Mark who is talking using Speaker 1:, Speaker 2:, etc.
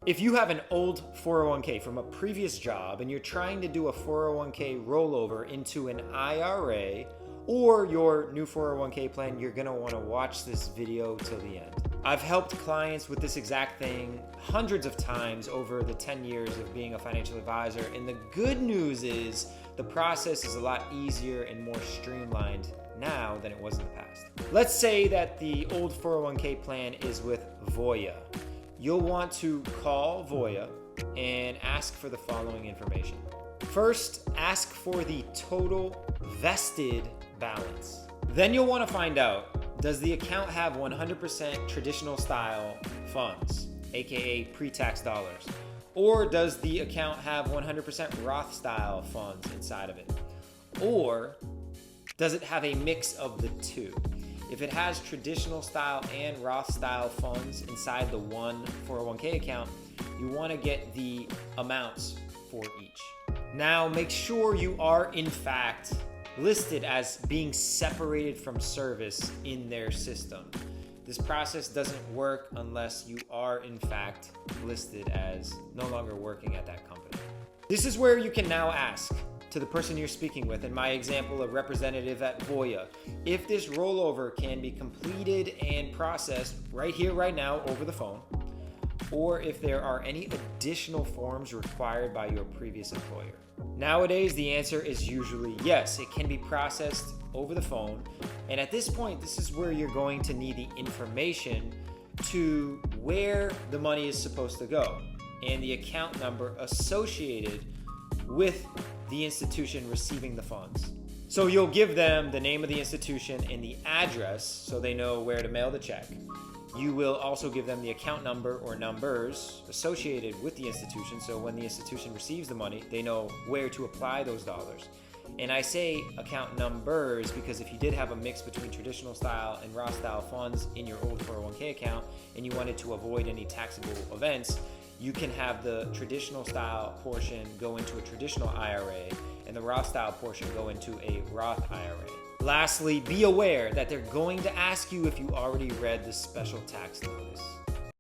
Speaker 1: If you have an old 401k from a previous job and you're trying to do a 401k rollover into an IRA or your new 401k plan, you're gonna wanna watch this video till the end. I've helped clients with this exact thing hundreds of times over the 10 years of being a financial advisor, and the good news is the process is a lot easier and more streamlined now than it was in the past. Let's say that the old 401k plan is with Voya. You'll want to call Voya and ask for the following information. First, ask for the total vested balance. Then you'll want to find out, does the account have 100% traditional style funds, aka pre-tax dollars? Or does the account have 100% Roth style funds inside of it? Or does it have a mix of the two? If it has traditional style and Roth style funds inside the one 401k account, you want to get the amounts for each. Now, make sure you are in fact listed as being separated from service in their system. This process doesn't work unless you are in fact listed as no longer working at that company. This is where you can now ask to the person you're speaking with, in my example, a representative at Voya, if this rollover can be completed and processed right here, right now, over the phone, or if there are any additional forms required by your previous employer. Nowadays, the answer is usually yes, it can be processed over the phone. And at this point, this is where you're going to need the information to where the money is supposed to go and the account number associated with the institution receiving the funds. So you'll give them the name of the institution and the address so they know where to mail the check. You will also give them the account number or numbers associated with the institution, so when the institution receives the money, they know where to apply those dollars. And I say account numbers because if you did have a mix between traditional style and Roth style funds in your old 401k account and you wanted to avoid any taxable events, you can have the traditional style portion go into a traditional IRA and the Roth style portion go into a Roth IRA. Lastly, be aware that they're going to ask you if you already read the special tax notice.